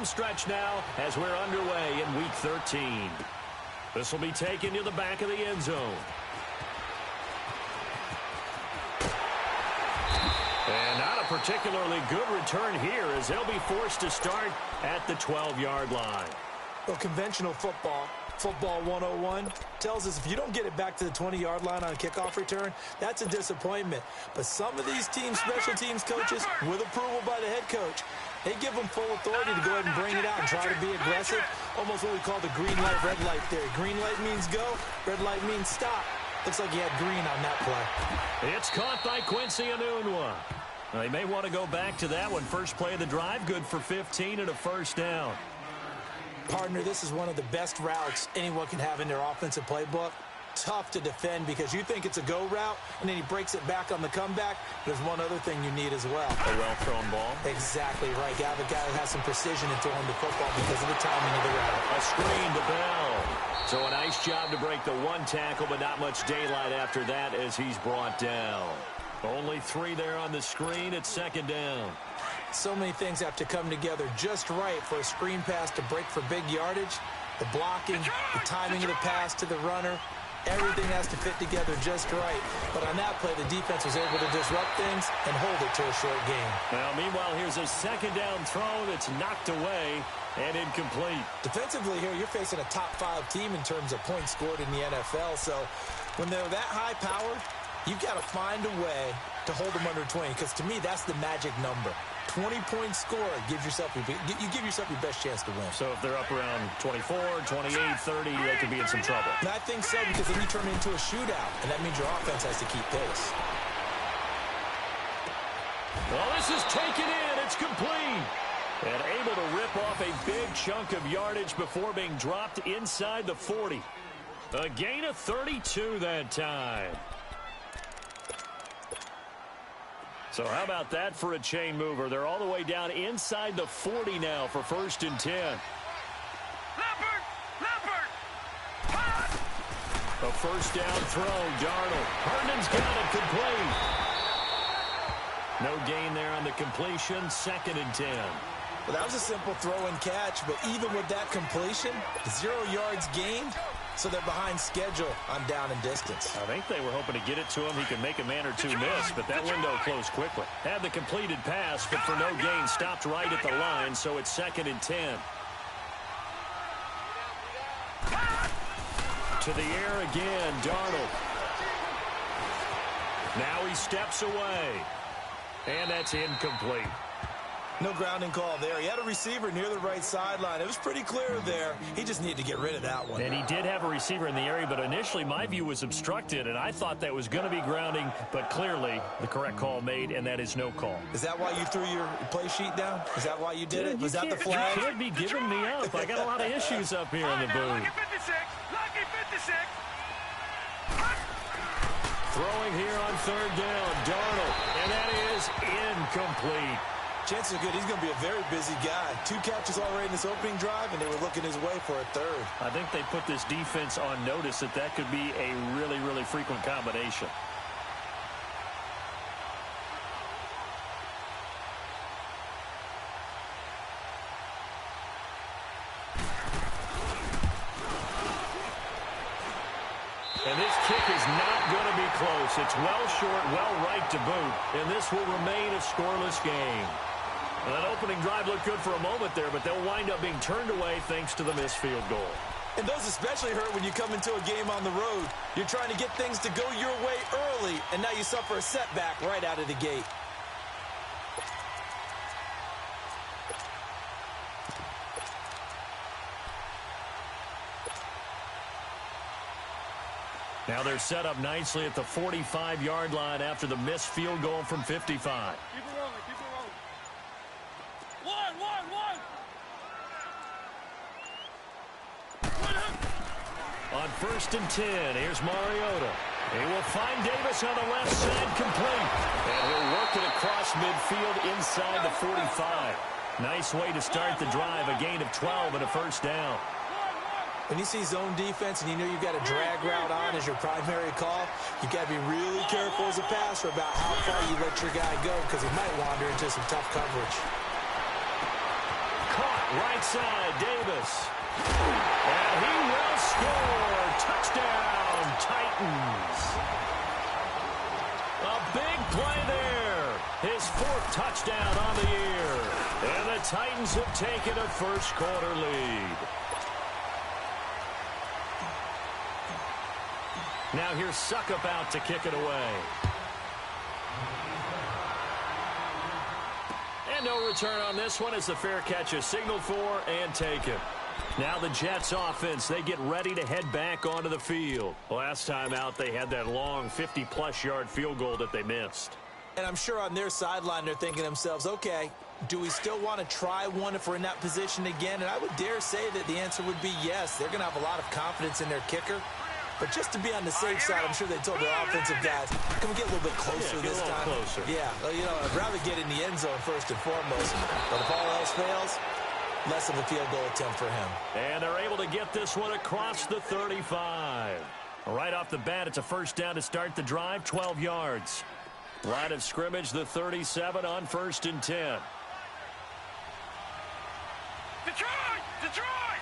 home stretch now as we're underway in Week 13. This will be taken to the back of the end zone. And not a particularly good return here as they'll be forced to start at the 12-yard line. Well, conventional football 101, tells us if you don't get it back to the 20-yard line on a kickoff return, that's a disappointment. But some of these teams, special teams coaches, with approval by the head coach, they give them full authority to go ahead and bring it out and try to be aggressive. Almost what we call the green light, red light theory. Green light means go, red light means stop. Looks like he had green on that play. It's caught by Quincy Enunwa. They may want to go back to that one. First play of the drive, good for 15 and a first down. Partner, this is one of the best routes anyone can have in their offensive playbook. Tough to defend because you think it's a go route, and then he breaks it back on the comeback. There's one other thing you need as well. A well-thrown ball. Exactly right. You have a guy who has some precision in throwing the football because of the timing of the route. A screen to Bell. So a nice job to break the one tackle, but not much daylight after that as he's brought down. Only 3 there on the screen at second down. So many things have to come together just right for a screen pass to break for big yardage. The blocking, the timing of the pass to the runner, everything has to fit together just right. But on that play, the defense was able to disrupt things and hold it to a short game. Now, meanwhile, here's a second down throw that's knocked away and incomplete. Defensively here, you're facing a top-5 team in terms of points scored in the NFL. So when they're that high-powered, you've got to find a way to hold them under 20, because to me, that's the magic number. 20-point score, you give yourself your best chance to win. So if they're up around 24, 28, 30, they could be in some trouble. And I think so, because then you turn it into a shootout, and that means your offense has to keep pace. Well, this is taken in. It's complete. And able to rip off a big chunk of yardage before being dropped inside the 40. A gain of 32 that time. So how about that for a chain mover? They're all the way down inside the 40 now for 1st and 10. A first down throw, Darnold. Herndon's got it complete. No gain there on the completion, 2nd and 10. Well, that was a simple throw and catch, but even with that completion, 0 yards gained. So they're behind schedule on down and distance. I think they were hoping to get it to him. He could make a man or two miss, but that window closed quickly. Had the completed pass, but for no gain, stopped right at the line, so it's 2nd and 10. To the air again, Darnold. Now he steps away, and that's incomplete. No grounding call there. He had a receiver near the right sideline. It was pretty clear there. He just needed to get rid of that one. And he did have a receiver in the area, but initially my view was obstructed, and I thought that was going to be grounding, but clearly the correct call made, and that is no call. Is that why you threw your play sheet down? Is that why you did it? Was that the flag? You can't be giving me up. I got a lot of issues up here in the booth. Lucky 56. Throwing here on 3rd down, Darnold, and that is incomplete. Chances are good. He's going to be a very busy guy. 2 catches already in this opening drive, and they were looking his way for a 3rd. I think they put this defense on notice that that could be a really, really frequent combination. And this kick is not going to be close. It's well short, well right to boot, and this will remain a scoreless game. Well, that opening drive looked good for a moment there, but they'll wind up being turned away thanks to the missed field goal. And those especially hurt when you come into a game on the road. You're trying to get things to go your way early, and now you suffer a setback right out of the gate. Now they're set up nicely at the 45-yard line after the missed field goal from 55. Keep it rolling, keep it rolling. One. On 1st and 10, here's Mariota. He will find Davis on the left side, complete. And he'll work it across midfield inside the 45. Nice way to start the drive, a gain of 12 and a first down. When you see zone defense and you know you've got a drag route on as your primary call, you've got to be really careful as a passer about how far you let your guy go, because he might wander into some tough coverage. Caught Right side, Davis. And he will score. Touchdown, Titans. A big play there. His 4th touchdown on the year. And the Titans have taken a first-quarter lead. Now here's Suckup out to kick it away. And no return on this one as the fair catch is signaled for and taken. Now the Jets offense, they get ready to head back onto the field. Last time out, they had that long 50-plus yard field goal that they missed. And I'm sure on their sideline, they're thinking to themselves, okay, do we still want to try one if we're in that position again? And I would dare say that the answer would be yes. They're going to have a lot of confidence in their kicker. But just to be on the safe side, I'm sure they told their offensive guys, can we get a little bit closer this time? Closer. Yeah, well, you know, I'd rather get in the end zone first and foremost. But if all else fails, less of a field goal attempt for him. And they're able to get this one across the 35. Right off the bat, it's a first down to start the drive, 12 yards. Line of scrimmage, the 37 on 1st and 10. Detroit! Detroit!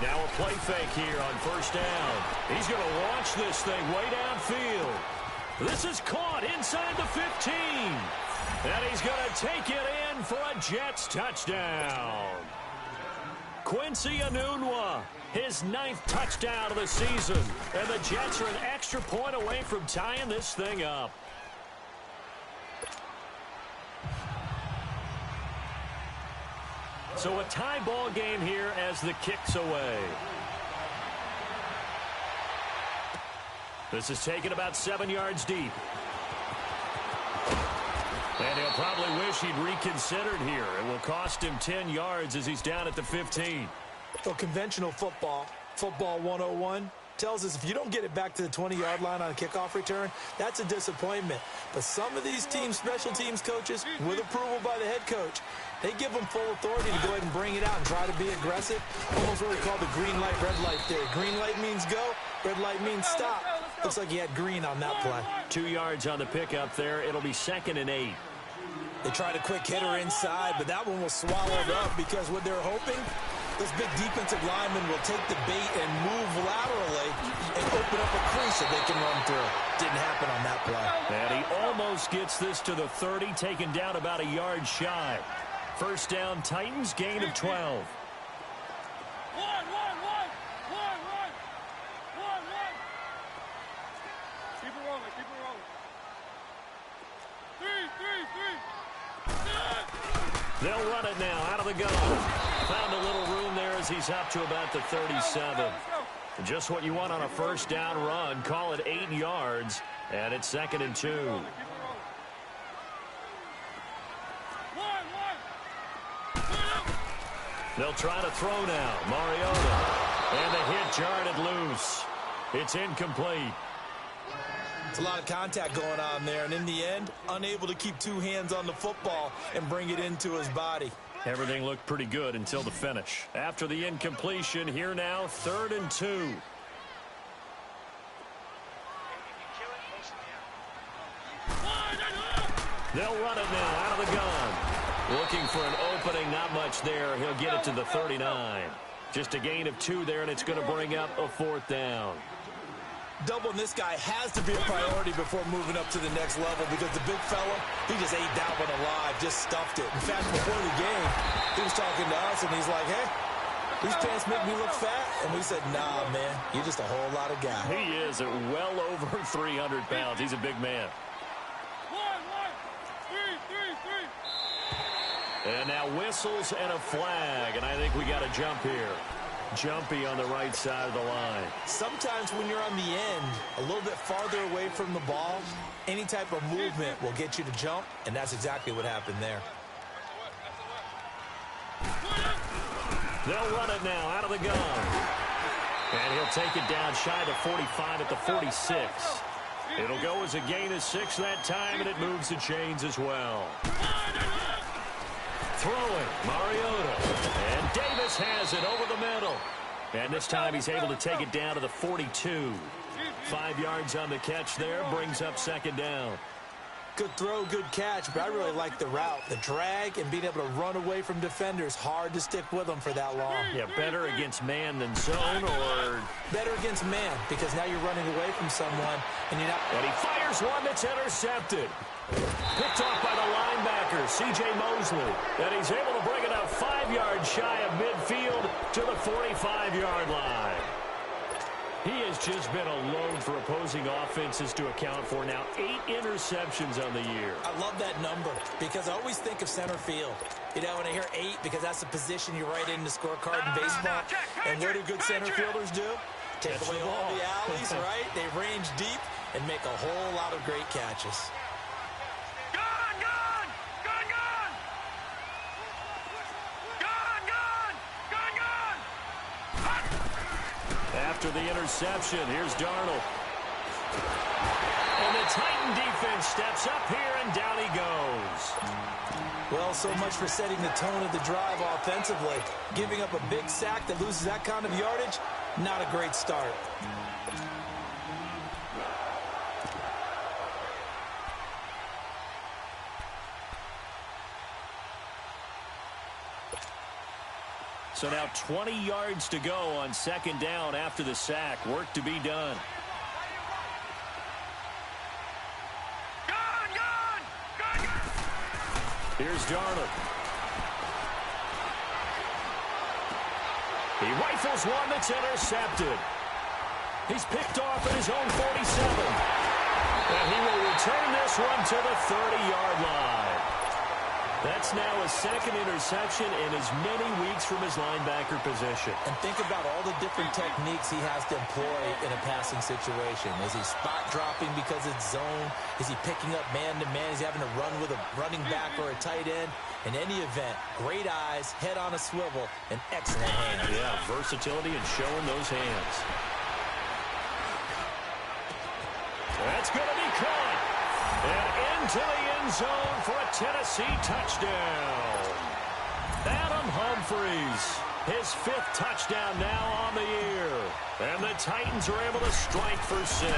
Now a play fake here on 1st down. He's going to launch this thing way downfield. This is caught inside the 15. And he's going to take it in for a Jets touchdown. Quincy Enunwa, his 9th touchdown of the season. And the Jets are an extra point away from tying this thing up. So a tie ball game here as the kick's away. This is taken about 7 yards deep. And he'll probably wish he'd reconsidered here. It will cost him 10 yards as he's down at the 15. So conventional football, football 101, tells us if you don't get it back to the 20-yard line on a kickoff return, that's a disappointment. But some of these teams, special teams coaches, with approval by the head coach, they give them full authority to go ahead and bring it out and try to be aggressive. Almost what we call the green light, red light theory. Green light means go, red light means stop. Looks like he had green on that play. 2 yards on the pickup there. It'll be 2nd and 8. They tried a quick hitter inside, but that one was swallowed up because what they're hoping, this big defensive lineman will take the bait and move laterally and open up a crease that they can run through. Didn't happen on that play. And he almost gets this to the 30, taken down about a yard shy. First down, Titans, gain of 12. Keep it rolling, keep it rolling. 3. They'll run it now out of the gun. Found a little room there as he's up to about the 37. Just what you want on a first down run. Call it 8 yards, and it's 2nd and 2. They'll try to throw now. Mariota. And the hit jarred loose. It's incomplete. It's a lot of contact going on there, and in the end, unable to keep 2 hands on the football and bring it into his body. Everything looked pretty good until the finish. After the incompletion, here now, 3rd and 2. They'll run it now out of the gun. Looking for an opening, not much there. He'll get it to the 39. Just a gain of 2 there, and it's going to bring up a 4th down. Doubling this guy has to be a priority before moving up to the next level because the big fella, he just ate that one alive, just stuffed it. In fact, before the game, he was talking to us, and he's like, hey, these pants make me look fat. And we said, nah, man, you're just a whole lot of guy. He is at well over 300 pounds. He's a big man. 3. And now whistles and a flag, and I think we got a jump here. Jumpy on the right side of the line. Sometimes when you're on the end, a little bit farther away from the ball, any type of movement will get you to jump, and that's exactly what happened there. They'll run it now out of the gun. And he'll take it down shy of the 45 at the 46. It'll go as a gain of 6 that time, and it moves the chains as well. Throwing, Mariota. And Davis has it over the middle. And this time he's able to take it down to the 42. 5 yards on the catch there, brings up 2nd down. Good throw, good catch, but I really like the route. The drag and being able to run away from defenders, hard to stick with them for that long. Yeah, better against man than zone, or... Better against man, because now you're running away from someone, and you're not... And he fires one that's intercepted. Picked off by the linebacker, C.J. Mosley. And he's able to bring it out 5 yards shy of midfield to the 45-yard line. He has just been a load for opposing offenses to account for. Now 8 interceptions on the year. I love that number because I always think of center field. You know, when I hear 8, because that's the position you write in the scorecard in baseball. And what do good center fielders do? Take away all the alleys, right? They range deep and make a whole lot of great catches. After the interception, here's Darnold. And the Titan defense steps up here, and down he goes. Well, so much for setting the tone of the drive offensively. Giving up a big sack that loses that kind of yardage, not a great start. So now 20 yards to go on second down after the sack. Work to be done. Here's Darnold. He rifles one that's intercepted. He's picked off at his own 47. And he will return this one to the 30-yard line. That's now his second interception in as many weeks from his linebacker position. And think about all the different techniques he has to employ in a passing situation. Is he spot dropping because it's zone? Is he picking up man-to-man? Is he having to run with a running back or a tight end? In any event, great eyes, head on a swivel, and excellent hands. Yeah, versatility and showing those hands. That's going to be caught. And into the end zone for a Tennessee touchdown. Adam Humphries, his 5th touchdown now on the year. And the Titans are able to strike for 6.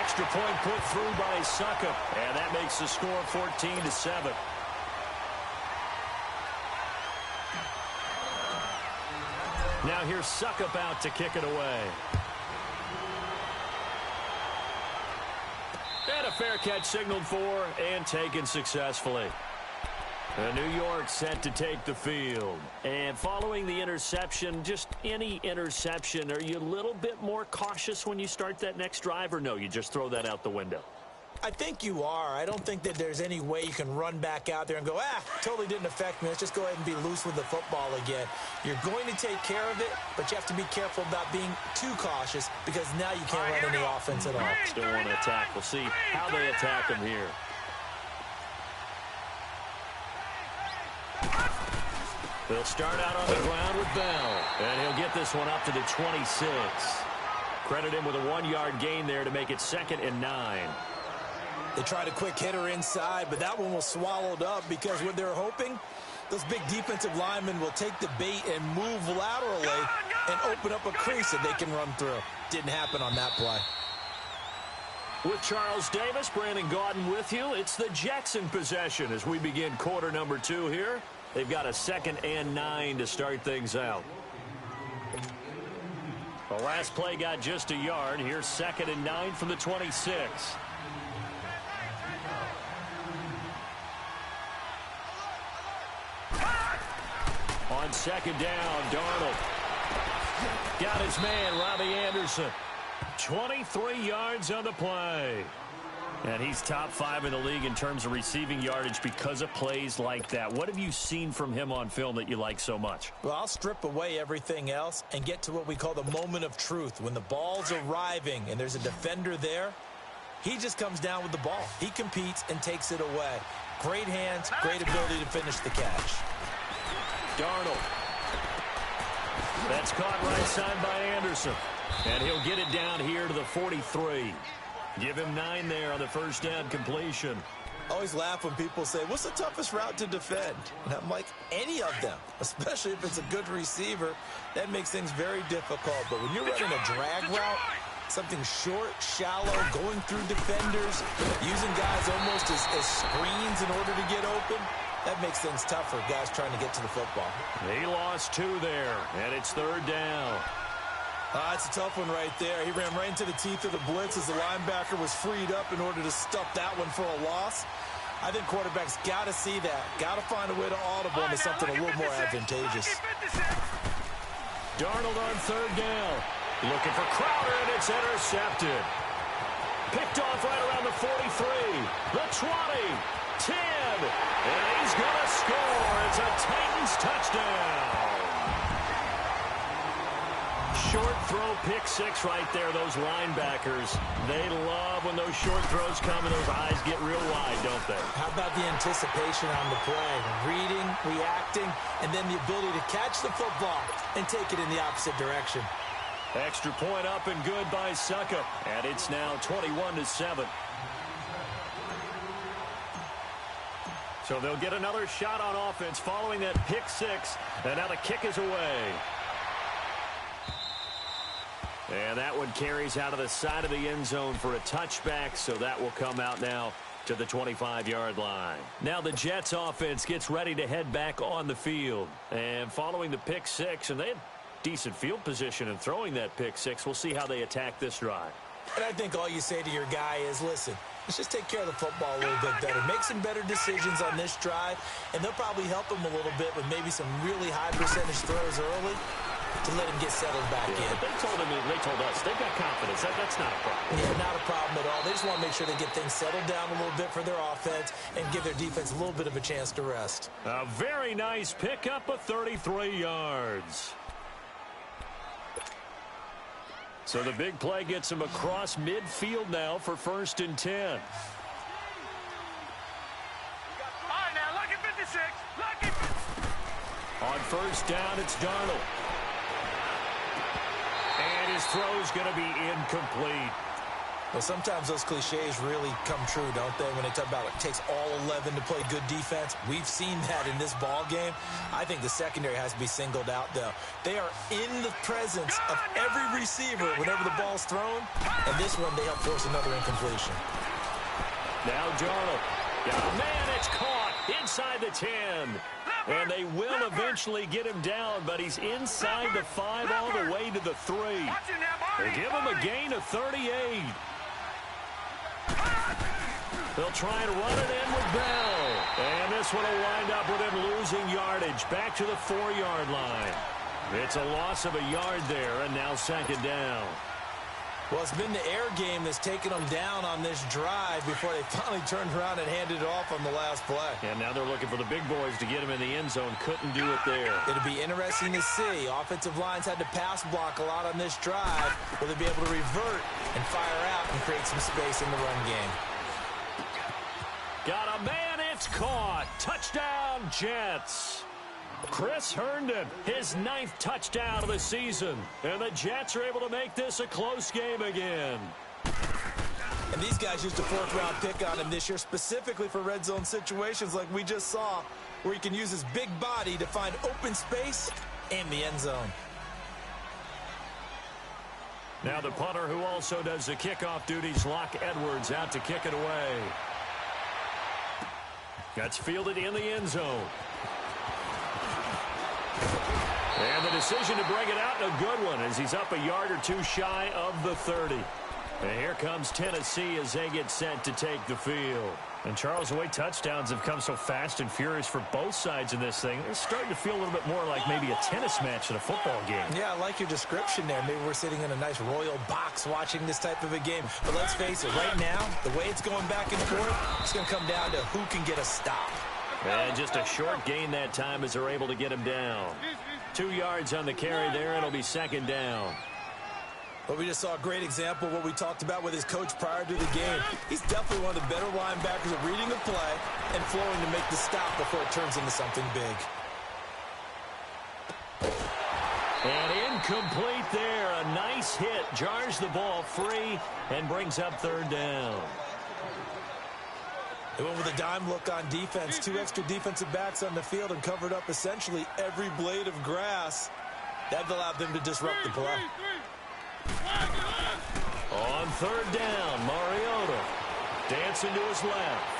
Extra point put through by Suckup, and that makes the score 14-7. Now here's Suckup out to kick it away. And a fair catch signaled for and taken successfully. And New York set to take the field. And following the interception, just any interception, are you a little bit more cautious when you start that next drive, or no, you just throw that out the window? I think you are. I don't think that there's any way you can run back out there and go, totally didn't affect me. Let's just go ahead and be loose with the football again. You're going to take care of it, but you have to be careful about being too cautious because now you can't run any offense at all. Still want to attack. We'll see how they attack him here. They'll start out on the ground with Bell, and he'll get this one up to the 26. Credit him with a 1-yard gain there to make it 2nd and 9. They tried a quick hitter inside, but that one was swallowed up because what they're hoping, those big defensive linemen will take the bait and move laterally and open up a crease that they can run through. Didn't happen on that play. With Charles Davis, Brandon Gaudin with you. It's the Jackson possession as we begin quarter number 2 here. They've got a 2nd and 9 to start things out. The last play got just a yard. Here's 2nd and 9 from the 26. On second down, Darnold got his man, Robbie Anderson. 23 yards on the play. And he's top 5 in the league in terms of receiving yardage because of plays like that. What have you seen from him on film that you like so much? Well, I'll strip away everything else and get to what we call the moment of truth. When the ball's arriving and there's a defender there, he just comes down with the ball. He competes and takes it away. Great hands, great ability to finish the catch. Darnold. That's caught right side by Anderson. And he'll get it down here to the 43. Give him 9 there on the first down completion. I always laugh when people say, what's the toughest route to defend? And I'm like, any of them, especially if it's a good receiver. That makes things very difficult. But when you're running a drag route, Something short, shallow, going through defenders, using guys almost as screens in order to get open. That makes things tough for guys trying to get to the football. He lost 2 there, and it's 3rd down. It's a tough one right there. He ran right into the teeth of the blitz as the linebacker was freed up in order to stuff that one for a loss. I think quarterbacks got to see that. Got to find a way to audible into something a little more advantageous. Darnold on 3rd down. Looking for Crowder, and it's intercepted. Picked off right around the 43, the 20, 10, and he's going to score. It's a Titans touchdown. Short throw, pick 6 right there, those linebackers. They love when those short throws come and those eyes get real wide, don't they? How about the anticipation on the play? Reading, reacting, and then the ability to catch the football and take it in the opposite direction. Extra point up and good by Suckup, and it's now 21-7. So they'll get another shot on offense following that pick 6, and now the kick is away. And that one carries out of the side of the end zone for a touchback, so that will come out now to the 25-yard line. Now the Jets offense gets ready to head back on the field. And following the pick 6, and they had decent field position in throwing that pick 6, we'll see how they attack this drive. And I think all you say to your guy is, listen, let's just take care of the football a little bit better. Make some better decisions on this drive, and they'll probably help him a little bit with maybe some really high percentage throws early to let him get settled back in. But they told us they've got confidence. That's not a problem. Yeah, not a problem at all. They just want to make sure they get things settled down a little bit for their offense and give their defense a little bit of a chance to rest. A very nice pickup of 33 yards. So the big play gets him across midfield now for 1st and 10. All right, now, lucky 56. Lucky. On 1st down, it's Darnold. And his throw's going to be incomplete. Well, sometimes those cliches really come true, don't they? When they talk about it takes all 11 to play good defense. We've seen that in this ball game. I think the secondary has to be singled out, though. They are in the presence of every receiver whenever the ball's thrown. And this one, they help force another incompletion. Now Darnold. Got a man, it's caught inside the 10. And they will eventually get him down, but he's inside the 5 all the way to the 3. They give him a gain of 38. They'll try and run it in with Bell. And this one will wind up with him losing yardage back to the 4-yard line. It's a loss of a yard there, and now 2nd down. Well, it's been the air game that's taken them down on this drive before they finally turned around and handed it off on the last play. And now they're looking for the big boys to get him in the end zone. Couldn't do it there. It'll be interesting to see. Offensive lines had to pass block a lot on this drive. Will they be able to revert and fire out and create some space in the run game? Got a man, it's caught. Touchdown, Jets. Chris Herndon, his 9th touchdown of the season. And the Jets are able to make this a close game again. And these guys used a 4th-round pick on him this year specifically for red zone situations like we just saw, where he can use his big body to find open space in the end zone. Now the punter who also does the kickoff duties, Locke Edwards, out to kick it away. That's fielded in the end zone. And the decision to bring it out, a good one, as he's up a yard or 2 shy of the 30. And here comes Tennessee as they get set to take the field. And, Charles, the way touchdowns have come so fast and furious for both sides in this thing, it's starting to feel a little bit more like maybe a tennis match than a football game. Yeah, I like your description there. Maybe we're sitting in a nice royal box watching this type of a game. But let's face it, right now, the way it's going back and forth, it's going to come down to who can get a stop. And just a short gain that time as they're able to get him down. 2 yards on the carry there, and it'll be 2nd down. But we just saw a great example of what we talked about with his coach prior to the game. He's definitely one of the better linebackers at reading the play and flowing to make the stop before it turns into something big. And incomplete there. A nice hit. Jars the ball free and brings up 3rd down. They went with a dime look on defense. 2 extra defensive backs on the field and covered up essentially every blade of grass. That allowed them to disrupt the play. On third down, Mariota dancing to his left.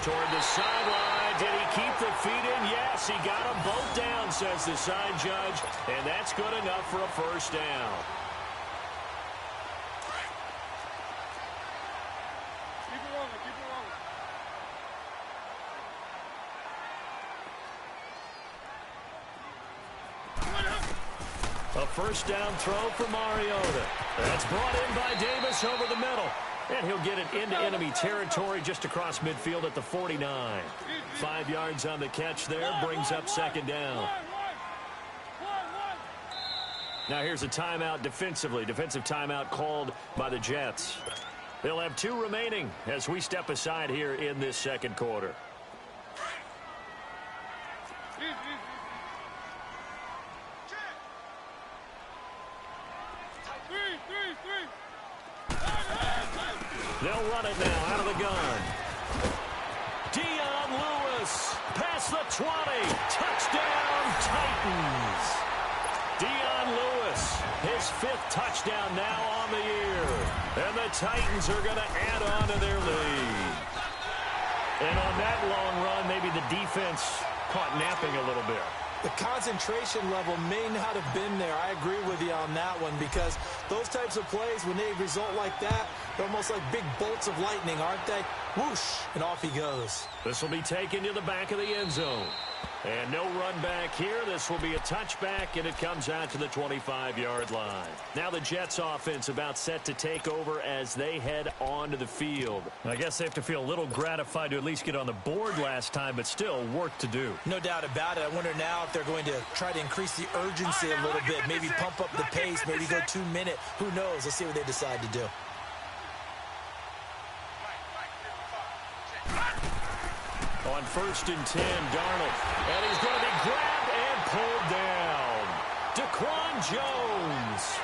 Toward the sideline. Did he keep the feet in? Yes, he got them both down, says the side judge. And that's good enough for a first down. Keep it rolling, keep it rolling. A first down throw for Mariota. That's brought in by Davis over the middle. And he'll get it into enemy territory just across midfield at the 49. 5 yards on the catch there, brings up second down. Now here's a timeout defensively. Defensive timeout called by the Jets. They'll have 2 remaining as we step aside here in this second quarter. They'll run it now out of the gun. Dion Lewis past the 20. Touchdown, Titans. Dion Lewis, his 5th touchdown now on the year. And the Titans are going to add on to their lead. And on that long run, maybe the defense caught napping a little bit. The concentration level may not have been there. I agree with you on that one because those types of plays, when they result like that, they're almost like big bolts of lightning, aren't they? Whoosh, and off he goes. This will be taken to the back of the end zone. And no run back here. This will be a touchback, and it comes out to the 25-yard line. Now the Jets offense about set to take over as they head onto the field. I guess they have to feel a little gratified to at least get on the board last time, but still work to do. No doubt about it. I wonder now if they're going to try to increase the urgency a little bit, maybe pump up the pace, maybe go 2 minute. Who knows? Let's see what they decide to do. On 1st and 10, Darnold. And he's going to be grabbed and pulled down. Daquan Jones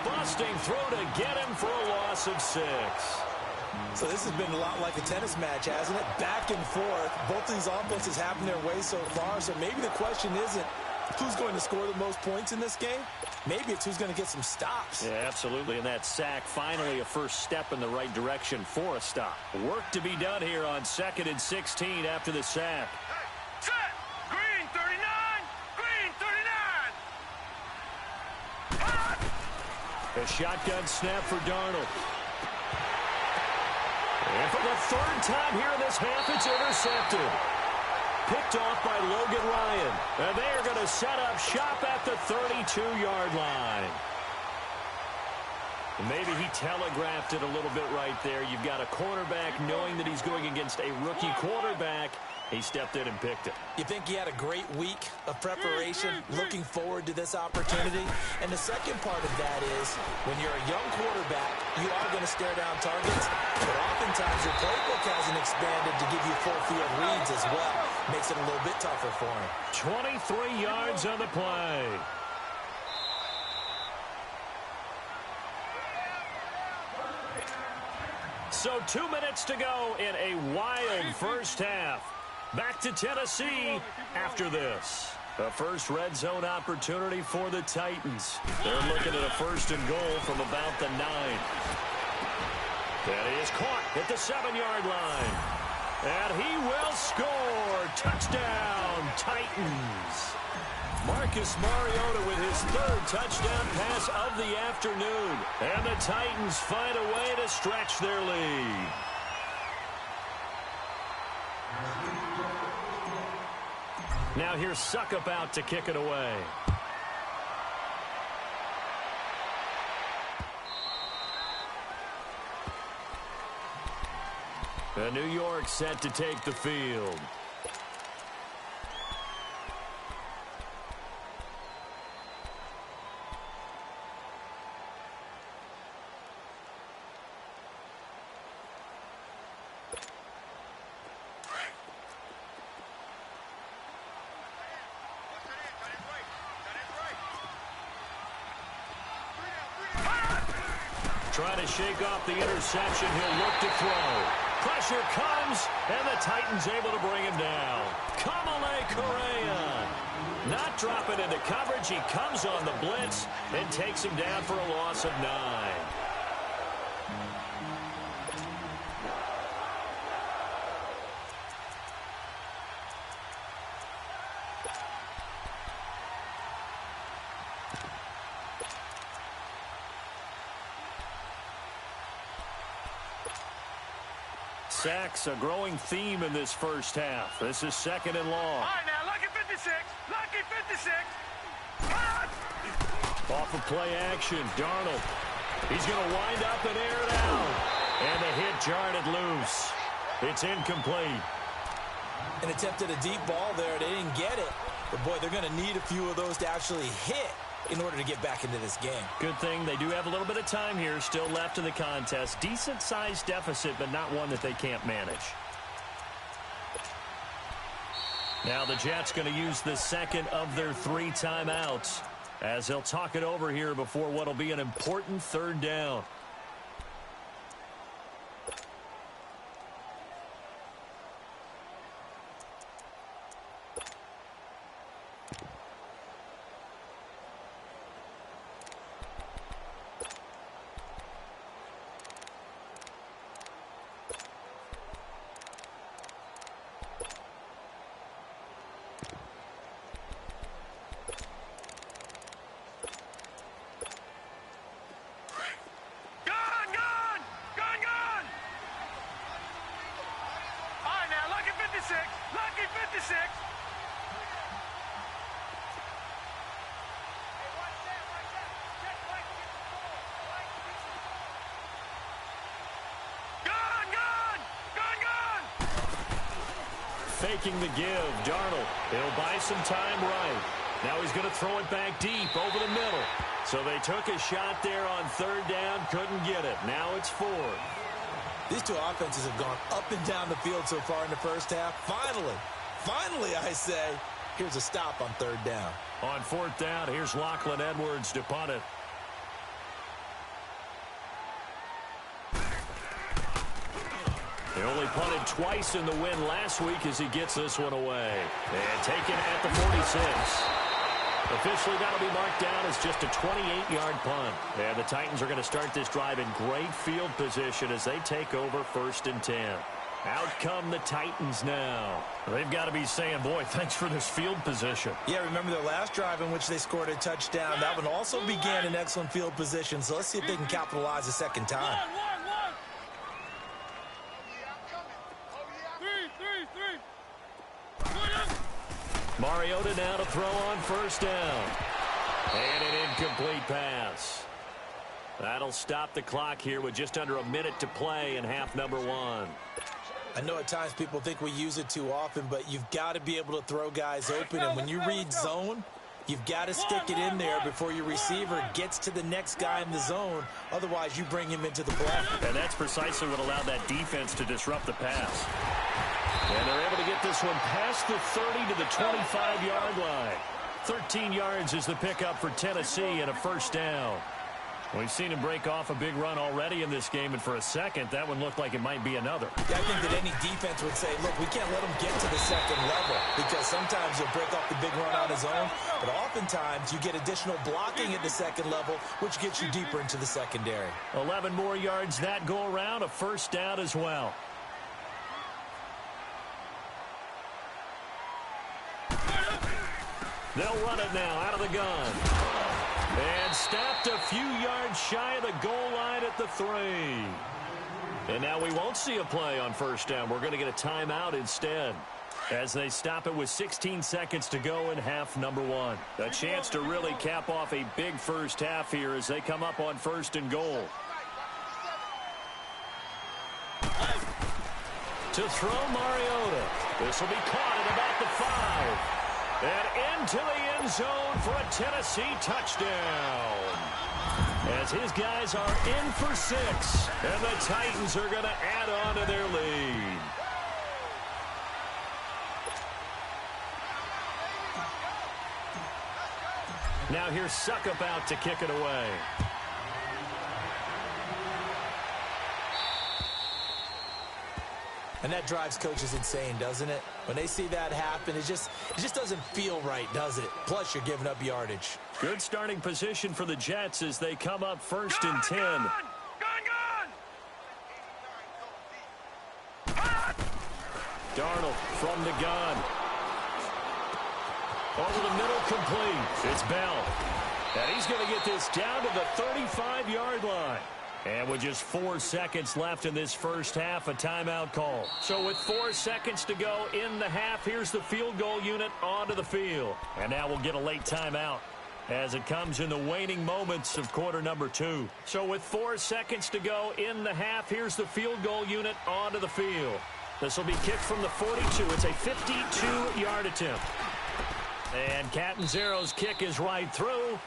busting through to get him for a loss of 6. So this has been a lot like a tennis match, hasn't it? Back and forth. Both of these offenses having their way so far. So maybe the question isn't who's going to score the most points in this game. Maybe it's who's going to get some stops. Yeah, absolutely. And that sack, finally a first step in the right direction for a stop. Work to be done here on 2nd and 16 after the sack. Set! Green 39! Green 39! A shotgun snap for Darnold. And for the 3rd time here in this half, it's intercepted. Picked off by Logan Ryan. And they are going to set up shop at the 32-yard line. Maybe he telegraphed it a little bit right there. You've got a cornerback knowing that he's going against a rookie quarterback. He stepped in and picked it. You think he had a great week of preparation, looking forward to this opportunity? And the second part of that is, when you're a young quarterback, you are going to stare down targets, but oftentimes your playbook hasn't expanded to give you full field reads as well. Makes it a little bit tougher for him. 23 yards on the play. So 2 minutes to go in a wild first half. Back to Tennessee after this. A first red zone opportunity for the Titans. They're looking at a 1st and goal from about the 9. And he is caught at the 7-yard line. And he will score. Touchdown, Titans. Marcus Mariota with his 3rd touchdown pass of the afternoon. And the Titans find a way to stretch their lead. Now here's Suckup out to kick it away. And New York set to take the field. Trying to shake off the interception. He'll look to throw. Pressure comes, and the Titans able to bring him down. Kamale Correa not dropping into coverage. He comes on the blitz and takes him down for a loss of 9. sacks, a growing theme in this first half. This is 2nd and long. All right, now, lucky 56. Lucky 56. Off of play action, Darnold. He's going to wind up and air it out. And the hit jarred it loose. It's incomplete. An attempt at a deep ball there. They didn't get it. But, boy, they're going to need a few of those to actually hit in order to get back into this game. Good thing they do have a little bit of time here still left in the contest. Decent-sized deficit, but not one that they can't manage. Now the Jets going to use the second of their 3 timeouts as they'll talk it over here before what will be an important 3rd down. Lucky 56. Faking the give, Darnold. He'll buy some time right. Now he's going to throw it back deep over the middle. So they took a shot there on 3rd down, couldn't get it. Now it's 4th. These two offenses have gone up and down the field so far in the first half. Finally, I say, here's a stop on 3rd down. On 4th down, here's Lachlan Edwards to punt it. He only punted twice in the win last week as he gets this one away. And taken at the 46. Officially, that'll be marked down as just a 28-yard punt. And the Titans are going to start this drive in great field position as they take over 1st and 10. Out come the Titans now. They've got to be saying, boy, thanks for this field position. Yeah, remember their last drive in which they scored a touchdown. That one also began in excellent field position. So let's see if they can capitalize a second time. Mariota now to throw on 1st down. And an incomplete pass. That'll stop the clock here with just under a minute to play in half number 1. I know at times people think we use it too often, but you've got to be able to throw guys open. And when you read zone, you've got to stick it in there before your receiver gets to the next guy in the zone. Otherwise, you bring him into the play. And that's precisely what allowed that defense to disrupt the pass. And they're able to get this one past the 30 to the 25-yard line. 13 yards is the pickup for Tennessee and a 1st down. We've seen him break off a big run already in this game, and for a second, that one looked like it might be another. Yeah, I think that any defense would say, look, we can't let him get to the 2nd level because sometimes he'll break off the big run on his own, but oftentimes you get additional blocking at the 2nd level, which gets you deeper into the secondary. 11 more yards that go around, a 1st down as well. They'll run it now out of the gun. And stopped a few yards shy of the goal line at the 3. And now we won't see a play on 1st down. We're going to get a timeout instead as they stop it with 16 seconds to go in half number 1. A chance to really cap off a big first half here as they come up on 1st and goal. To throw Mariota. This will be caught at about the 5. And into the end zone for a Tennessee touchdown. As his guys are in for 6. And the Titans are going to add on to their lead. Now here's Suckup out to kick it away. And that drives coaches insane, doesn't it? When they see that happen, it just doesn't feel right, does it? Plus, you're giving up yardage. Good starting position for the Jets as they come up 1st and 10. Darnold from the gun. Over the middle, complete. It's Bell. And he's going to get this down to the 35-yard line. And with just 4 seconds left in this first half, a timeout call. So with 4 seconds to go in the half, here's the field goal unit onto the field. And now we'll get a late timeout as it comes in the waning moments of quarter number 2. So with 4 seconds to go in the half, here's the field goal unit onto the field. This will be kicked from the 42. It's a 52-yard attempt. And Catanzaro's kick is right through.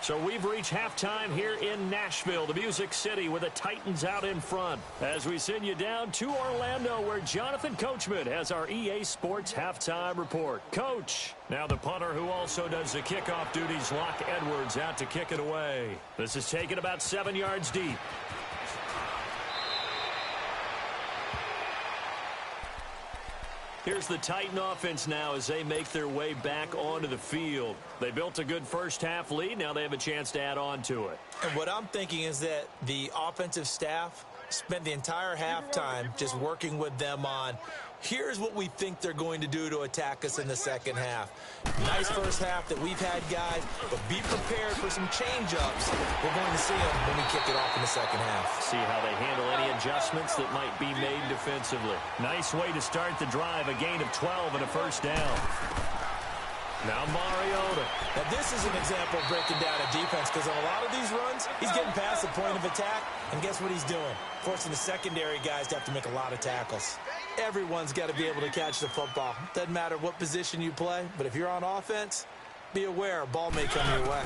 So we've reached halftime here in Nashville, the Music City, with the Titans out in front. As we send you down to Orlando, where Jonathan Coachman has our EA Sports halftime report. Coach, now the punter who also does the kickoff duties, Locke Edwards, out to kick it away. This is taken about 7 yards deep. Here's the Titan offense now as they make their way back onto the field. They built a good first-half lead. Now they have a chance to add on to it. And what I'm thinking is that the offensive staff spent the entire halftime just working with them on, here's what we think they're going to do to attack us in the second half. Nice first half that we've had, guys, but be prepared for some change-ups. We're going to see them when we kick it off in the second half. See how they handle any adjustments that might be made defensively. Nice way to start the drive, a gain of 12 and a first down. Now Mariota. Now this is an example of breaking down a defense, because on a lot of these runs, he's getting past the point of attack, and guess what he's doing? Forcing the secondary guys to have to make a lot of tackles. Everyone's got to be able to catch the football. Doesn't matter what position you play, but if you're on offense, be aware a ball may come your way.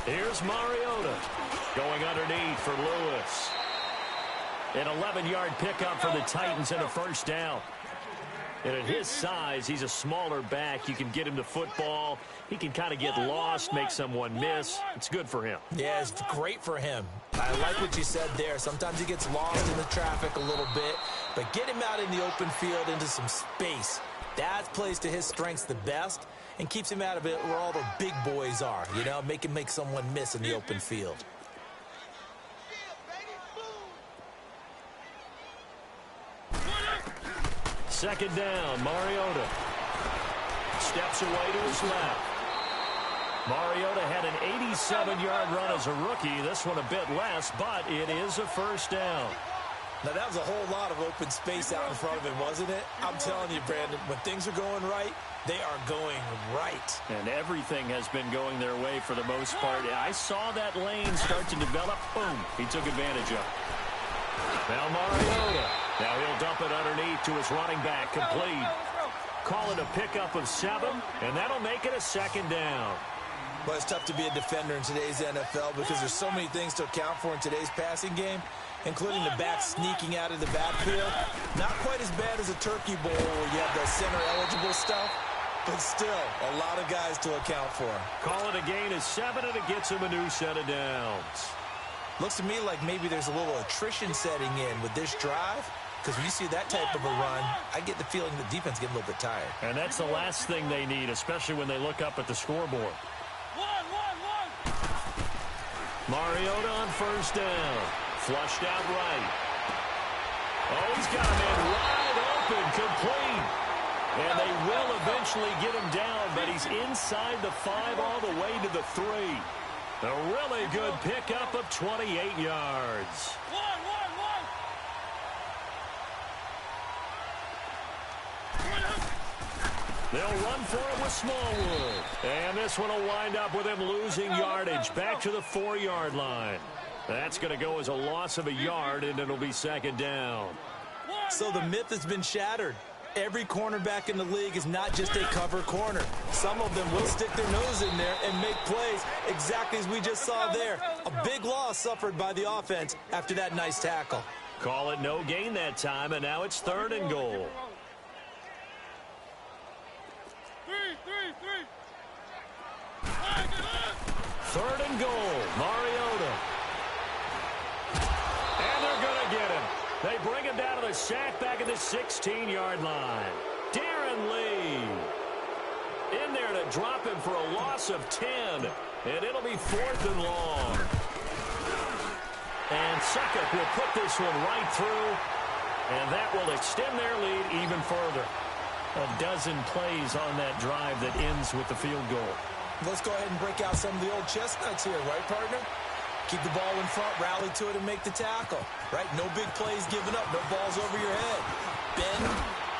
Here's Mariota going underneath for Lewis. An 11-yard pickup for the Titans and a first down. And at his size, he's a smaller back. You can get him the football. He can kind of get lost, make someone miss. It's good for him. Yeah, it's great for him. I like what you said there. Sometimes he gets lost in the traffic a little bit, but get him out in the open field into some space. That plays to his strengths the best and keeps him out of it where all the big boys are, you know, make him make someone miss in the open field. Second down, Mariota steps away to his left. Mariota had an 87-yard run as a rookie. This one a bit less, but it is a first down. Now, that was a whole lot of open space out in front of him, wasn't it? I'm telling you, Brandon, when things are going right, they are going right. And everything has been going their way for the most part. I saw that lane start to develop. Boom. He took advantage of it. Now Mariota. Now he'll dump it underneath to his running back. Complete. Call it a pickup of 7, and that'll make it a second down. Well, it's tough to be a defender in today's NFL because there's so many things to account for in today's passing game, including the back sneaking out of the backfield. Not quite as bad as a turkey bowl where you have the center-eligible stuff, but still a lot of guys to account for. Call it a gain of 7, and it gets him a new set of downs. Looks to me like maybe there's a little attrition setting in with this drive, because when you see that type of a run, I get the feeling the defense getting a little bit tired. And that's the last thing they need, especially when they look up at the scoreboard. Mariota on first down. Flushed out right. Oh, he's got him in wide open, complete. And they will eventually get him down, but he's inside the 5 all the way to the 3. A really good pickup of 28 yards. They'll run for it with Smallwood. And this one will wind up with him losing yardage back to the 4-yard line. That's going to go as a loss of a yard, and it'll be second down. So the myth has been shattered. Every cornerback in the league is not just a cover corner. Some of them will stick their nose in there and make plays exactly as we just saw there. A big loss suffered by the offense after that nice tackle. Call it no gain that time, and now it's 3rd and goal. Third and goal, Mariota. And they're going to get him. They bring him down to the sack back at the 16-yard line. Darren Lee in there to drop him for a loss of 10. And it'll be 4th and long. And Suckup will put this one right through. And that will extend their lead even further. A dozen plays on that drive that ends with the field goal. Let's go ahead and break out some of the old chestnuts here, right, partner? Keep the ball in front, rally to it, and make the tackle. Right? No big plays given up. No balls over your head. Bend,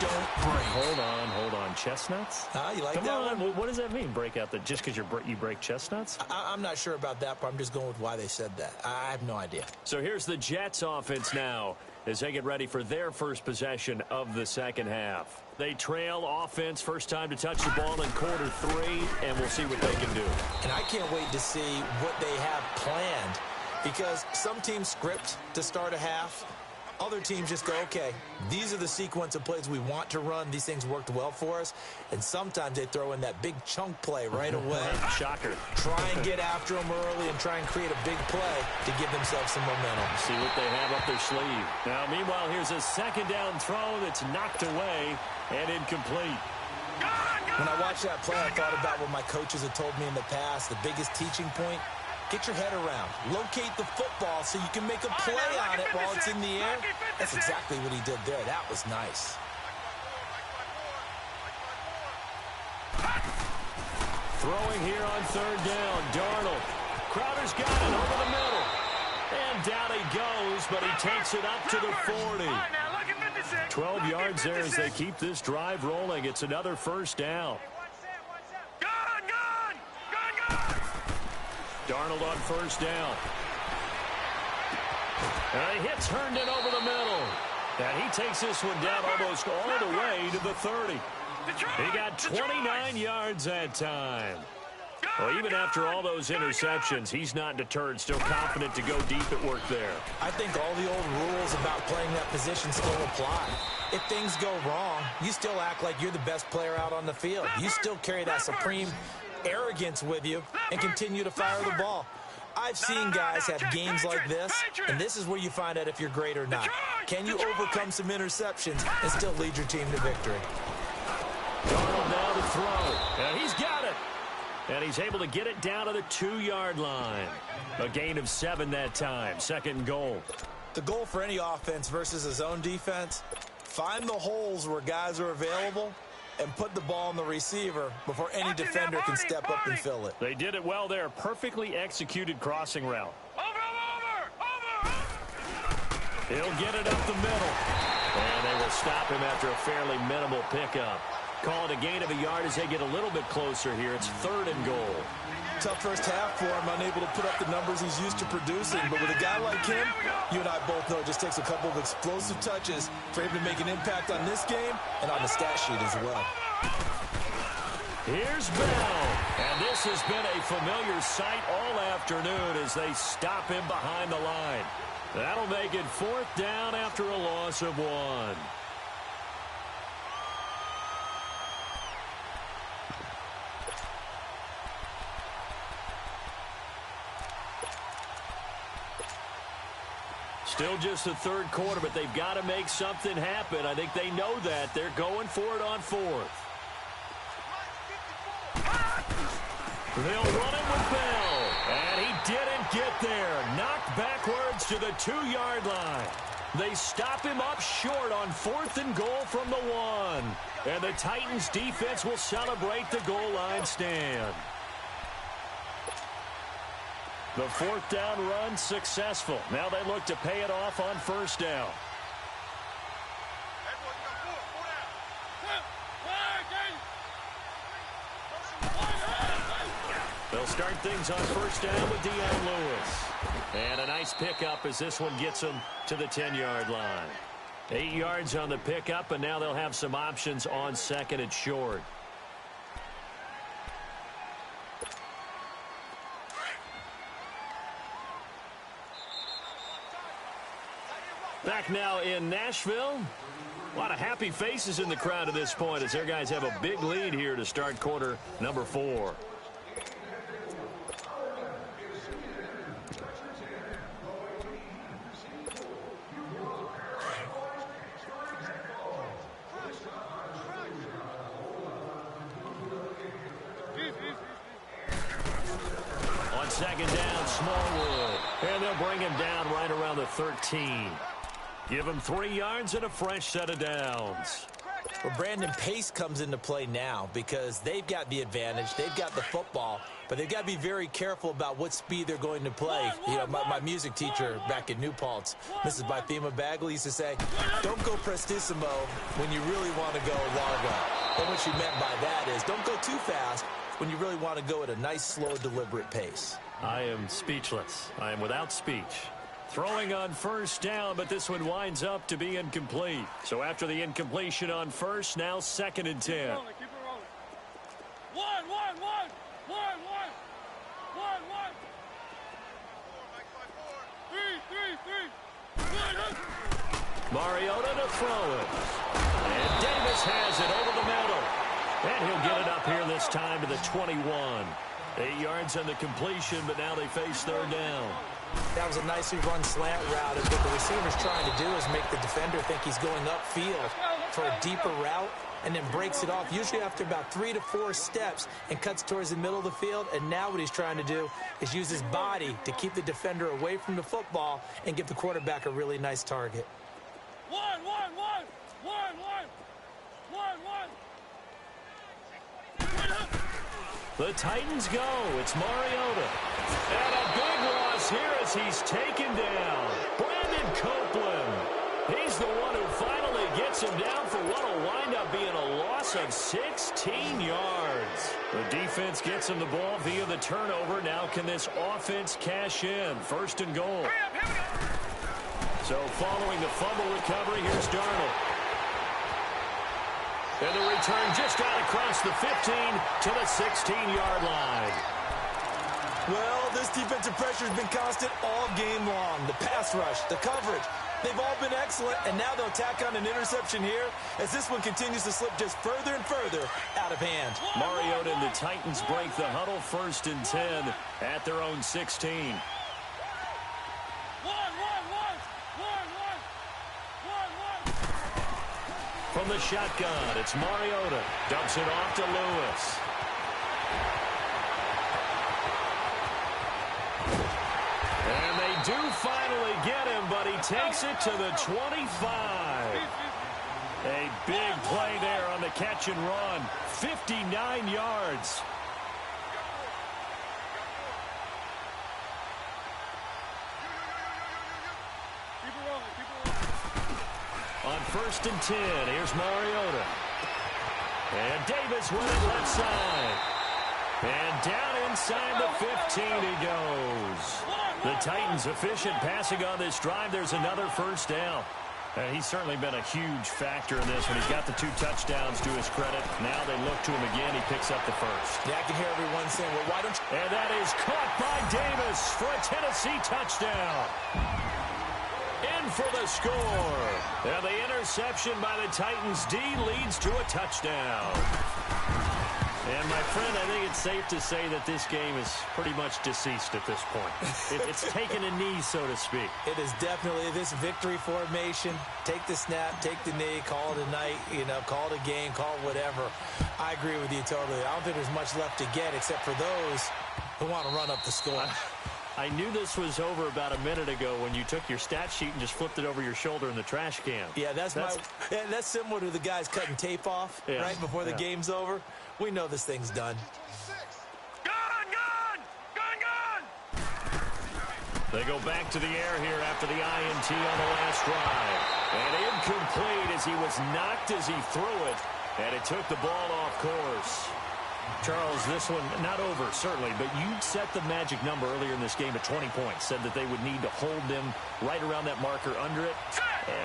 don't break. Hold on. Chestnuts? You like Come that on. one? What does that mean, break out? Just because you break chestnuts? I'm not sure about that, but I'm just going with why they said that. I have no idea. So here's the Jets offense now as they get ready for their first possession of the second half. They trail offense, first time to touch the ball in quarter 3, and we'll see what they can do. And I can't wait to see what they have planned, because some teams script to start a half. Other teams just go, okay, these are the sequence of plays we want to run. These things worked well for us. And sometimes they throw in that big chunk play right away. Shocker. Try and get after them early and try and create a big play to give themselves some momentum. See what they have up their sleeve. Now, meanwhile, here's a second down throw that's knocked away and incomplete. When I watched that play, I thought about what my coaches had told me in the past. The biggest teaching point, get your head around. Locate the football so you can make a play on it while it's in the air. That's exactly what he did there. That was nice. Throwing here on third down. Darnold. Crowder's got it over the middle. And down he goes, but he takes it up to the 40. 12 yards there as they keep this drive rolling. It's another first down. Darnold on first down. And he hits Herndon over the middle. And he takes this one down almost all the way to the 30. He got 29 yards that time. Well, even after all those interceptions, he's not deterred, still confident to go deep at work there. I think all the old rules about playing that position still apply. If things go wrong, you still act like you're the best player out on the field. You still carry that supreme arrogance with you and continue to fire the ball. I've seen guys have games like this, and this is where you find out if you're great or not. Can you overcome some interceptions and still lead your team to victory? Darnold now to throw, and he's got it. And he's able to get it down to the 2-yard line. A gain of 7 that time, second and goal. The goal for any offense versus a zone defense, find the holes where guys are available and put the ball on the receiver before any defender can step up and fill it. They did it well there. Perfectly executed crossing route. Over. He'll get it up the middle. And they will stop him after a fairly minimal pickup. Call it a gain of a yard as they get a little bit closer here. It's third and goal. Tough first half for him, unable to put up the numbers he's used to producing. But with a guy like him, you and I both know it just takes a couple of explosive touches for him to make an impact on this game and on the stat sheet as well. Here's Bell. And this has been a familiar sight all afternoon as they stop him behind the line. That'll make it fourth down after a loss of 1. Still just the third quarter, but they've got to make something happen. I think they know that. They're going for it on fourth. They'll run it with Bell. And he didn't get there. Knocked backwards to the 2-yard line. They stop him up short on fourth and goal from the 1. And the Titans defense will celebrate the goal line stand. The fourth down run successful. Now they look to pay it off on first down. They'll start things on first down with Deion Lewis. And a nice pickup as this one gets them to the 10-yard line. 8 yards on the pickup, and now they'll have some options on second and short. Back now in Nashville. A lot of happy faces in the crowd at this point as their guys have a big lead here to start quarter number 4. On second down, Smallwood. And they'll bring him down right around the 13. Give him 3 yards and a fresh set of downs. Well, Brandon, pace comes into play now because they've got the advantage. They've got the football, but they've got to be very careful about what speed they're going to play. You know, my music teacher back in New Paltz, Mrs. Bythema Bagley, used to say, don't go prestissimo when you really want to go largo. And what she meant by that is don't go too fast when you really want to go at a nice, slow, deliberate pace. I am speechless. I am without speech. Throwing on first down, but this one winds up to be incomplete. So after the incompletion on first, now 2nd and 10. Keep it rolling. One. Three. Mariota to throw it. And Davis has it over the middle. And he'll get it up here this time to the 21. 8 yards on the completion, but now they face 3rd down. That was a nicely run slant route, and what the receiver's trying to do is make the defender think he's going upfield for a deeper route, and then breaks it off, usually after about 3 to 4 steps, and cuts towards the middle of the field. And now what he's trying to do is use his body to keep the defender away from the football and give the quarterback a really nice target. One. The Titans go. It's Mariota. And a big loss here as he's taken down. Brandon Copeland. He's the one who finally gets him down for what will wind up being a loss of 16 yards. The defense gets him the ball via the turnover. Now can this offense cash in? 1st and goal. So following the fumble recovery, here's Darnold. And the return just got across the 15 to the 16-yard line. Well, this defensive pressure has been constant all game long. The pass rush, the coverage, they've all been excellent, and now they'll tack on an interception here as this one continues to slip just further and further out of hand. Mariota and the Titans break the huddle. 1st and 10 at their own 16. From the shotgun, it's Mariota. Dumps it off to Lewis. And they do finally get him, but he takes it to the 25. A big play there on the catch and run. 59 yards. On 1st and 10, here's Mariota. And Davis with it left side. And down inside the 15 he goes. The Titans efficient passing on this drive. There's another 1st down. And he's certainly been a huge factor in this when he's got the 2 touchdowns to his credit. Now they look to him again. He picks up the 1st. Yeah, I can hear everyone saying, well, why don't you... And that is caught by Davis for a Tennessee touchdown. In for the score. And the interception by the Titans D leads to a touchdown. And, my friend, I think it's safe to say that this game is pretty much deceased at this point. It's taken a knee, so to speak. It is definitely this victory formation. Take the snap, take the knee, call it a night, call it a game, call it whatever. I agree with you totally. I don't think there's much left to get except for those who want to run up the score. I knew this was over about a minute ago when you took your stat sheet and just flipped it over your shoulder in the trash can. Yeah, that's similar to the guys cutting tape off right before the game's over. We know this thing's done. Gun! They go back to the air here after the INT on the last drive. And incomplete as he was knocked as he threw it. And it took the ball off course. Charles, this one not over, certainly, but you set the magic number earlier in this game at 20 points. Said that they would need to hold them right around that marker under it.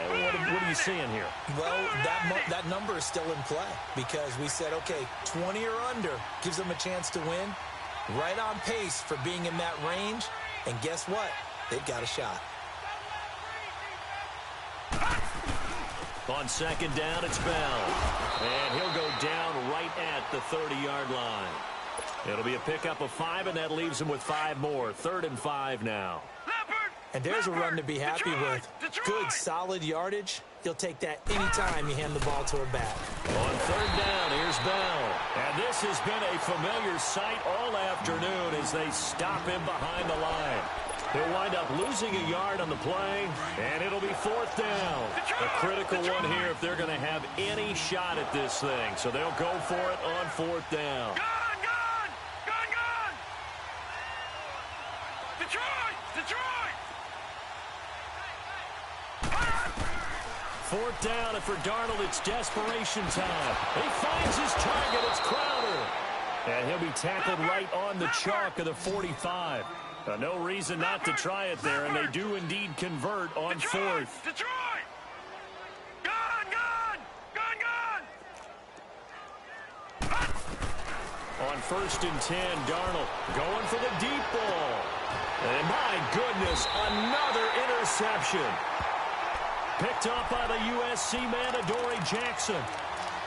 What are you seeing here? Well, that number is still in play because we said, okay, 20 or under gives them a chance to win. Right on pace for being in that range. And guess what? They've got a shot. On 2nd down, it's Bell. And he'll go down right at the 30-yard line. It'll be a pickup of 5, and that leaves him with 5 more. 3rd and 5 now. And there's a run to be happy with. Good, solid yardage. You'll take that anytime you hand the ball to a back. On 3rd down, here's Bell. And this has been a familiar sight all afternoon as they stop him behind the line. He'll wind up losing a yard on the play, and it'll be fourth down. A critical one here if they're going to have any shot at this thing. So they'll go for it on fourth down. Fourth down, and for Darnold, it's desperation time. He finds his target. It's Crowder. And he'll be tackled right on the chalk of the 45. No reason not to try it there, and they do indeed convert on fourth. On first and 10, Darnold going for the deep ball. And my goodness, another interception. Picked off by the USC man, Adoree Jackson.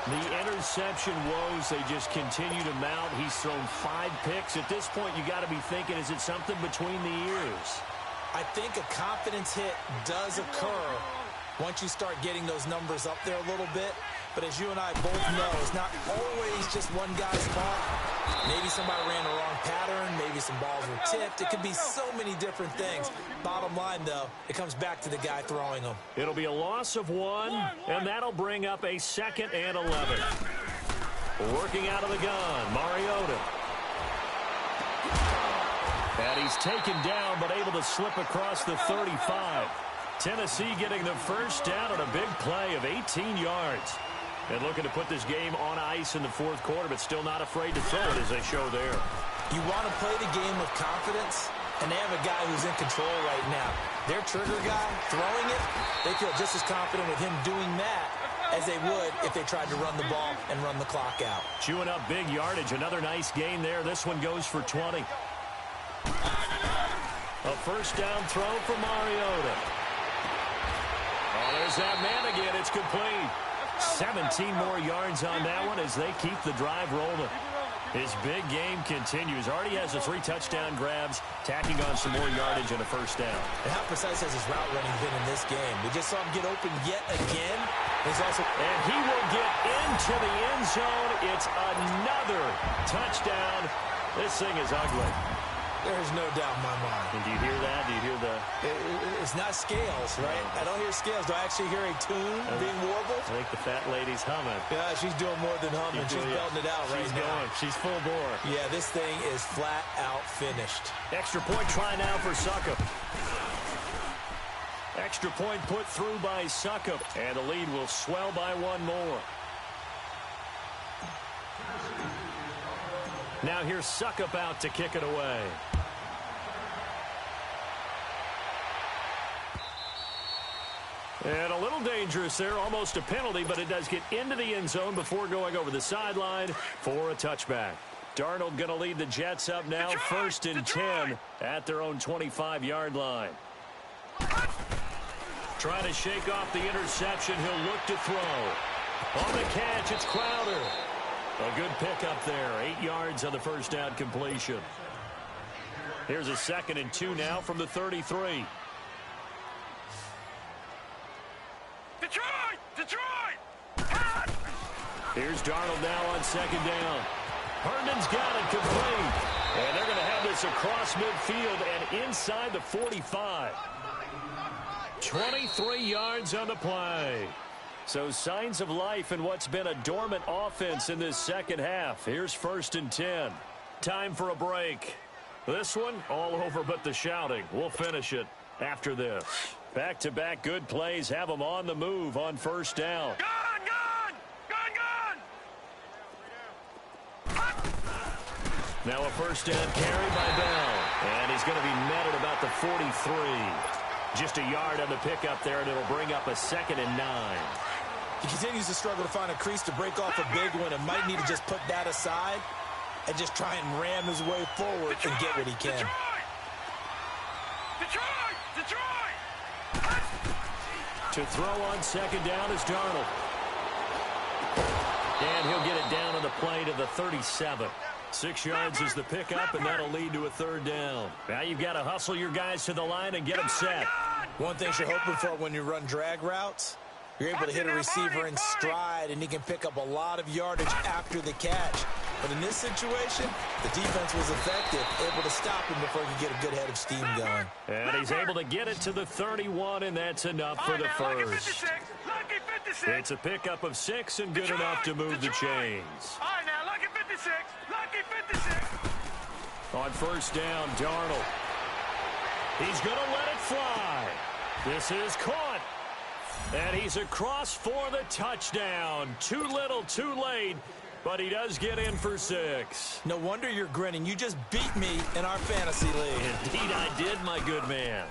The interception woes, they just continue to mount. He's thrown 5 picks. At this point, you got to be thinking, is it something between the ears? I think a confidence hit does occur once you start getting those numbers up there a little bit. But as you and I both know, it's not always just one guy's fault. Maybe somebody ran the wrong pattern. Maybe some balls were tipped. It could be so many different things. Bottom line, though, it comes back to the guy throwing them. It'll be a loss of 1, and that'll bring up a 2nd and 11. Working out of the gun, Mariota. And he's taken down, but able to slip across the 35. Tennessee getting the first down on a big play of 18 yards. And looking to put this game on ice in the fourth quarter, but still not afraid to throw it as they show there. You want to play the game with confidence, and they have a guy who's in control right now. Their trigger guy, throwing it, they feel just as confident with him doing that as they would if they tried to run the ball and run the clock out. Chewing up big yardage. Another nice gain there. This one goes for 20. A first down throw for Mariota. Oh, there's that man again. It's complete. 17 more yards on that one as they keep the drive rolling. His big game continues. Already has the 3 touchdown grabs, tacking on some more yardage and a first down. And how precise has his route running been in this game? We just saw him get open yet again. And he will get into the end zone. It's another touchdown. This thing is ugly. There's no doubt in my mind. And do you hear that? Do you hear the... It's not scales, right? I don't hear scales. Do I actually hear a tune being warbled? I think the fat lady's humming. Yeah, she's doing more than humming. She's belting it out right now. She's going. She's full bore. Yeah, this thing is flat out finished. Extra point try now for Succop. Extra point put through by Succop. And the lead will swell by 1 more. Now here's Succop out to kick it away. And a little dangerous there, almost a penalty, but it does get into the end zone before going over the sideline for a touchback. Darnold going to lead the Jets up now, first and 10 at their own 25-yard line. Trying to shake off the interception, he'll look to throw. On the catch, it's Crowder. A good pickup there, 8 yards on the first down completion. Here's a 2nd and 2 now from the 33. Detroit! Here's Darnold now on 2nd down. Herndon's got it complete. And they're going to have this across midfield and inside the 45. 23 yards on the play. So signs of life in what's been a dormant offense in this second half. Here's first and 10. Time for a break. This one all over but the shouting. We'll finish it after this. Back-to-back good plays have them on the move on first down. Gun! Now a first down carry by Bell. And he's going to be met at about the 43. Just a yard on the pickup there, and it'll bring up a 2nd and 9. He continues to struggle to find a crease to break off a big one and might need to just put that aside and just try and ram his way forward and get what he can. Detroit! To throw on 2nd down is Darnold. And he'll get it down on the play to the 37. 6 yards is the pickup, and that'll lead to a 3rd down. Now you've got to hustle your guys to the line and get them set. One thing you're hoping for when you run drag routes, you're able to hit a receiver in stride, and he can pick up a lot of yardage after the catch. But in this situation, the defense was effective, able to stop him before he could get a good head of steam going. And he's able to get it to the 31, and that's enough for the first. It's a pickup of 6 and good enough to move the chains. All right, now, lucky 56. Lucky 56. On first down, Darnold. He's going to let it fly. This is caught. And he's across for the touchdown. Too little, too late. But he does get in for 6. No wonder you're grinning. You just beat me in our fantasy league. Indeed I did, my good man.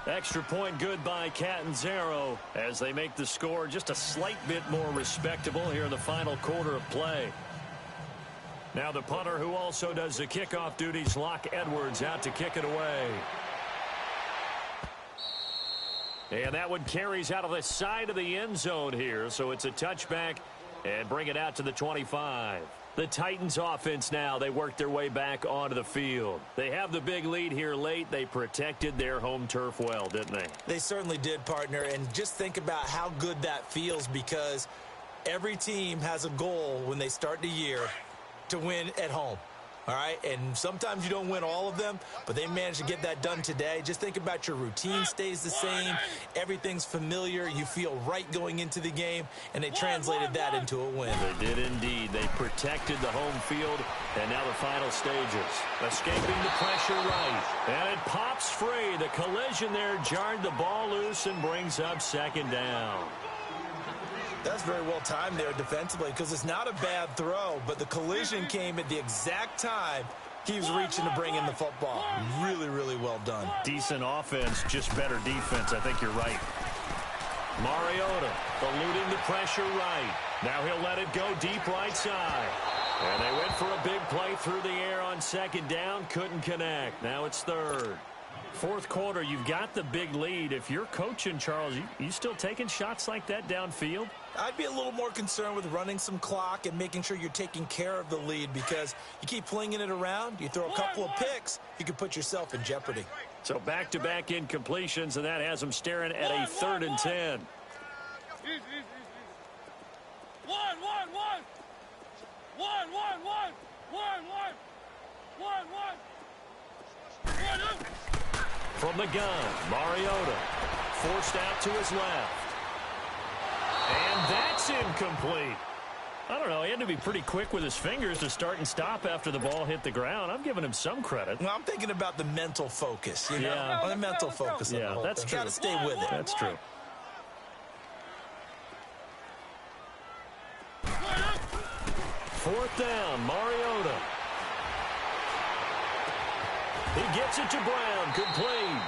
Extra point good by Catanzaro as they make the score just a slight bit more respectable here in the final quarter of play. Now the punter who also does the kickoff duties, Locke Edwards, out to kick it away. And that one carries out of the side of the end zone here, so it's a touchback and bring it out to the 25. The Titans offense now, they work their way back onto the field. They have the big lead here late. They protected their home turf well, didn't they? They certainly did, partner, and just think about how good that feels because every team has a goal when they start the year to win at home. All right, and sometimes you don't win all of them, but they managed to get that done today. Just think about your routine stays the same. Everything's familiar. You feel right going into the game, and they translated that into a win. They did indeed. They protected the home field, and now the final stages. Escaping the pressure right, and it pops free. The collision there jarred the ball loose and brings up second down. That's very well timed there defensively because it's not a bad throw, but the collision came at the exact time he was reaching to bring in the football. Really, really well done. Decent offense, just better defense. I think you're right. Mariota eluding the pressure right. Now he'll let it go deep right side. And they went for a big play through the air on second down. Couldn't connect. Now it's third. Fourth quarter, you've got the big lead. If you're coaching, Charles, you still taking shots like that downfield? I'd be a little more concerned with running some clock and making sure you're taking care of the lead because you keep flinging it around, you throw a couple of picks, you can put yourself in jeopardy. So back-to-back incompletions, and that has them staring at a 3rd and 10. From the gun, Mariota forced out to his left. And that's incomplete. I don't know, he had to be pretty quick with his fingers to start and stop after the ball hit the ground. I'm giving him some credit. Well, I'm thinking about the mental focus, you know? Yeah. The mental focus of the whole that's thing. true. Got to stay with it. That's true. Fourth down, Mariota. He gets it to Brown, complete.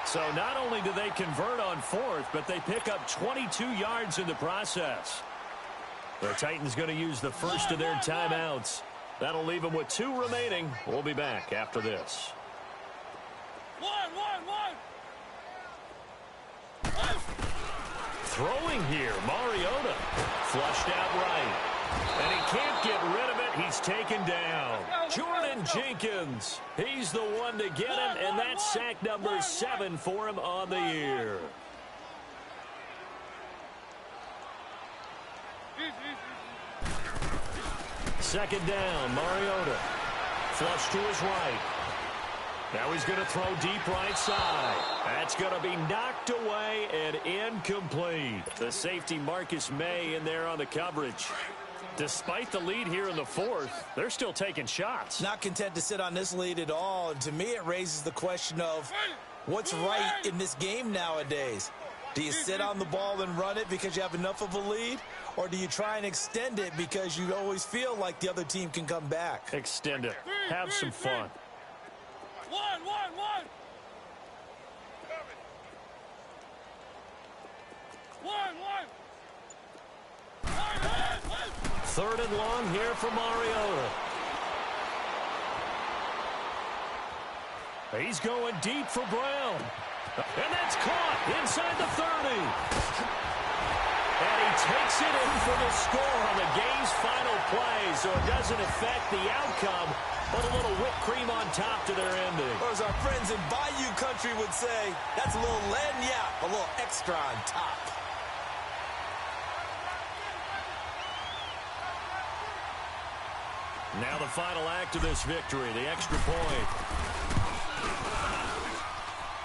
So not only do they convert on fourth, but they pick up 22 yards in the process. The Titans going to use the first of their timeouts. That'll leave them with 2 remaining. We'll be back after this. Throwing here, Mariota. Flushed out right. And he can't get rid of it. He's taken down. Jordan Jenkins. He's the one to get him, and that's sack number 7 for him on the year. Second down, Mariota. Flush to his right. Now he's going to throw deep right side. That's going to be knocked away and incomplete. The safety Marcus May in there on the coverage. Despite the lead here in the fourth, they're still taking shots. Not content to sit on this lead at all. And to me, it raises the question of what's right in this game nowadays. Do you sit on the ball and run it because you have enough of a lead? Or do you try and extend it because you always feel like the other team can come back? Extend it. Have some fun. Third and long here for Mariota. He's going deep for Brown. And that's caught inside the 30. And he takes it in for the score on the game's final play, so it doesn't affect the outcome, but a little whipped cream on top to their ending. Or as our friends in Bayou Country would say, that's a little lagniappe, a little extra on top. Now the final act of this victory, the extra point.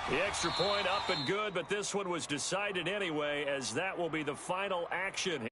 The extra point up and good, but this one was decided anyway, as that will be the final action.